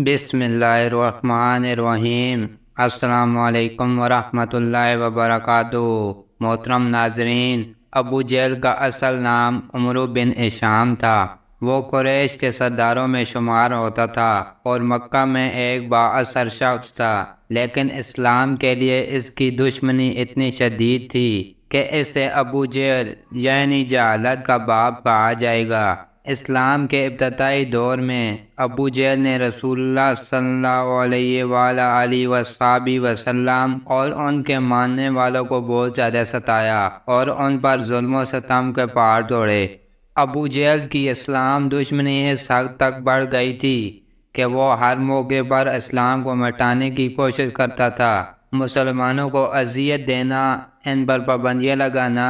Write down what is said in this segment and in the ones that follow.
بسم اللہ الرحمن الرحیم۔ السلام علیکم ورحمۃ اللہ وبرکاتہ۔ محترم ناظرین، ابو جہل کا اصل نام عمرو بن ہشام تھا۔ وہ قریش کے سرداروں میں شمار ہوتا تھا اور مکہ میں ایک بااثر شخص تھا، لیکن اسلام کے لیے اس کی دشمنی اتنی شدید تھی کہ اسے ابو جہل یعنی جہالت کا باپ کہا جائے گا۔ اسلام کے ابتدائی دور میں ابو جہل نے رسول اللہ صلی اللہ علیہ وآلہ وصحبہ وسلم اور ان کے ماننے والوں کو بہت زیادہ ستایا اور ان پر ظلم و ستم کے پہاڑ توڑے۔ ابو جہل کی اسلام دشمنی اس حد تک بڑھ گئی تھی کہ وہ ہر موقع پر اسلام کو مٹانے کی کوشش کرتا تھا۔ مسلمانوں کو اذیت دینا، ان پر پابندیاں لگانا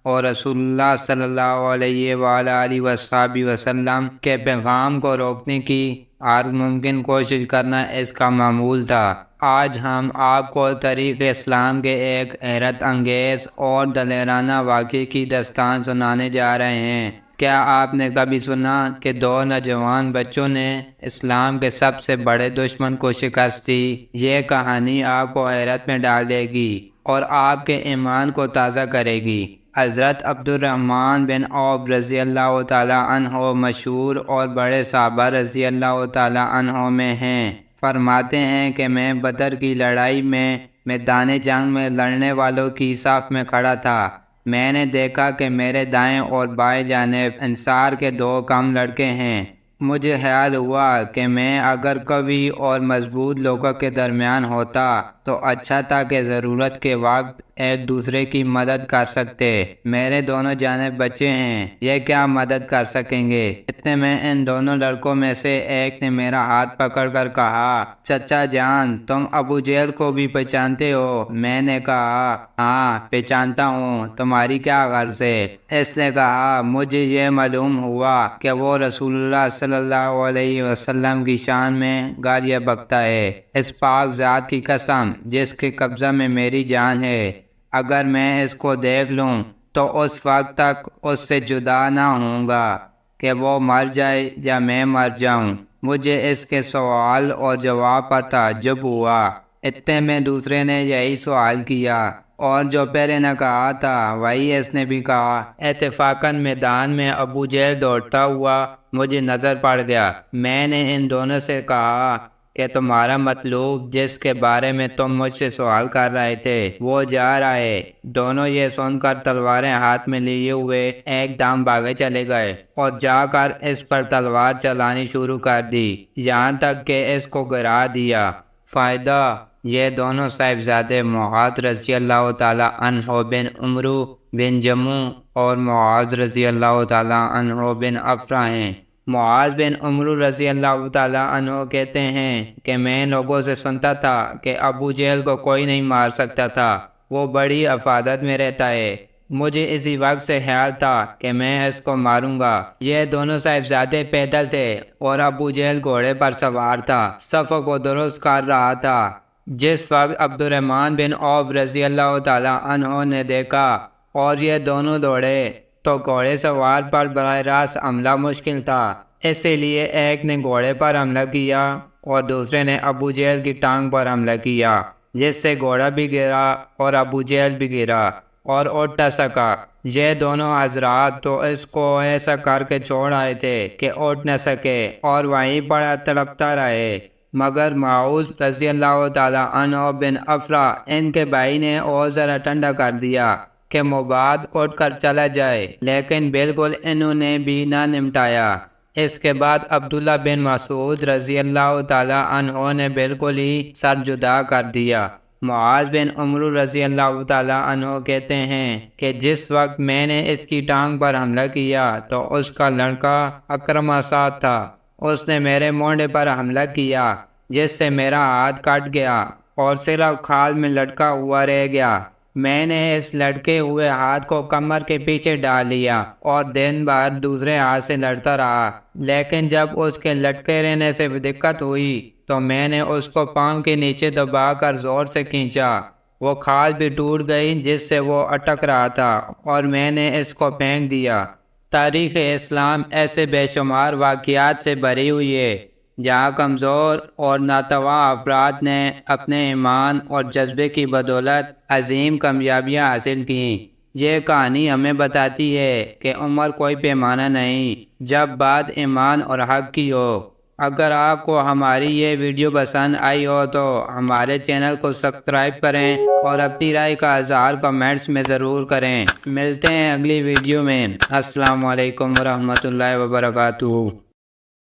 اور رسول اللہ صلی اللہ علیہ وآلہ وصحبہ وسلم کے پیغام کو روکنے کی ہر ممکن کوشش کرنا اس کا معمول تھا۔ آج ہم آپ کو تاریخ اسلام کے ایک حیرت انگیز اور دلیرانہ واقعے کی داستان سنانے جا رہے ہیں۔ کیا آپ نے کبھی سنا کہ دو نوجوان بچوں نے اسلام کے سب سے بڑے دشمن کو شکست دی؟ یہ کہانی آپ کو حیرت میں ڈال دے گی اور آپ کے ایمان کو تازہ کرے گی۔ حضرت عبد الرحمن بن عوف رضی اللہ تعالیٰ عنہ مشہور اور بڑے صحابہ رضی اللہ تعالیٰ عنہ میں ہیں۔ فرماتے ہیں کہ میں بدر کی لڑائی میں میدان جنگ میں لڑنے والوں کی صف میں کھڑا تھا۔ میں نے دیکھا کہ میرے دائیں اور بائیں جانب انصار کے دو کم لڑکے ہیں۔ مجھے خیال ہوا کہ میں اگر قوی اور مضبوط لوگوں کے درمیان ہوتا تو اچھا تھا کہ ضرورت کے وقت ایک دوسرے کی مدد کر سکتے۔ میرے دونوں جانب بچے ہیں، یہ کیا مدد کر سکیں گے؟ اتنے میں ان دونوں لڑکوں میں سے ایک نے میرا ہاتھ پکڑ کر کہا، چچا جان، تم ابو جہل کو بھی پہچانتے ہو؟ میں نے کہا، ہاں پہچانتا ہوں، تمہاری کیا غرض ہے؟ اس نے کہا، مجھے یہ معلوم ہوا کہ وہ رسول اللہ صلی اللہ علیہ وسلم کی شان میں گالیاں بکتا ہے۔ اس پاک ذات کی قسم جس کے قبضہ میں میری جان ہے، اگر میں اس کو دیکھ لوں تو اس وقت تک اس سے جدا نہ ہوں گا کہ وہ مر جائے یا میں مر جاؤں۔ مجھے اس کے سوال اور جواب پر تعجب ہوا۔ اتنے میں دوسرے نے یہی سوال کیا اور جو پہلے نے کہا تھا وہی اس نے بھی کہا۔ اتفاقاً میدان میں ابو جہل دوڑتا ہوا مجھے نظر پڑ گیا۔ میں نے ان دونوں سے کہا کہ تمہارا مطلوب جس کے بارے میں تم مجھ سے سوال کر رہے تھے وہ جا رہا ہے۔ دونوں یہ سن کر تلواریں ہاتھ میں لیے ہوئے ایک دم بھاگے چلے گئے اور جا کر اس پر تلوار چلانی شروع کر دی، یہاں تک کہ اس کو گرا دیا۔ فائدہ: یہ دونوں صاحبزادے معاذ رضی اللہ تعالیٰ عنہ بن عمرو بن جموع اور معاذ رضی اللہ تعالیٰ عنہ بن افرا ہیں۔ معاذ بن عمرو رضی اللہ تعالیٰ عنہ کہتے ہیں کہ میں لوگوں سے سنتا تھا کہ ابو جہل کو کوئی نہیں مار سکتا تھا، وہ بڑی حفاظت میں رہتا ہے۔ مجھے اسی وقت سے خیال تھا کہ میں اس کو ماروں گا۔ یہ دونوں صاحبزادے پیدل تھے اور ابو جہل گھوڑے پر سوار تھا، صفوں کو درست کر رہا تھا۔ جس وقت عبد الرحمن بن عوف رضی اللہ تعالیٰ عنہ نے دیکھا اور یہ دونوں دوڑے تو گھوڑے سوار پر براہ راست حملہ مشکل تھا، اسی لیے ایک نے گھوڑے پر حملہ کیا اور دوسرے نے ابو جہل کی ٹانگ پر حملہ کیا، جس سے گھوڑا بھی گرا اور ابو جہل بھی گرا اور اٹھ نہ سکا۔ یہ دونوں حضرات تو اس کو ایسا کر کے چھوڑ آئے تھے کہ اٹھ نہ سکے اور وہیں پڑا تڑپتا رہے، مگر معاذ رضی اللہ تعالیٰ عنہ بن افرا ان کے بھائی نے اور ذرا ٹھنڈا کر دیا کہ مباد اٹھ کر چلا جائے، لیکن بالکل انہوں نے بھی نہ نمٹایا۔ اس کے بعد عبداللہ بن مسعود رضی اللہ تعالیٰ عنہ نے بالکل ہی سر جدا کر دیا۔ معاذ بن عمرو رضی اللہ تعالیٰ عنہ کہتے ہیں کہ جس وقت میں نے اس کی ٹانگ پر حملہ کیا تو اس کا لڑکا اکرمہ ساتھ تھا، اس نے میرے مونڈے پر حملہ کیا جس سے میرا ہاتھ کٹ گیا اور صرف کھال میں لٹکا ہوا رہ گیا۔ میں نے اس لٹکے ہوئے ہاتھ کو کمر کے پیچھے ڈال لیا اور دن بھر دوسرے ہاتھ سے لڑتا رہا، لیکن جب اس کے لٹکے رہنے سے دقت ہوئی تو میں نے اس کو پاؤں کے نیچے دبا کر زور سے کھینچا، وہ کھال بھی ٹوٹ گئی جس سے وہ اٹک رہا تھا اور میں نے اس کو پھینک دیا۔ تاریخ اسلام ایسے بے شمار واقعات سے بھری ہوئی ہے جہاں کمزور اور ناتواں افراد نے اپنے ایمان اور جذبے کی بدولت عظیم کامیابیاں حاصل کیں۔ یہ کہانی ہمیں بتاتی ہے کہ عمر کوئی پیمانہ نہیں جب بات ایمان اور حق کی ہو۔ اگر آپ کو ہماری یہ ویڈیو پسند آئی ہو تو ہمارے چینل کو سبسکرائب کریں اور اپنی رائے کا اظہار کمنٹس میں ضرور کریں۔ ملتے ہیں اگلی ویڈیو میں۔ السلام علیکم ورحمۃ اللہ وبرکاتہ۔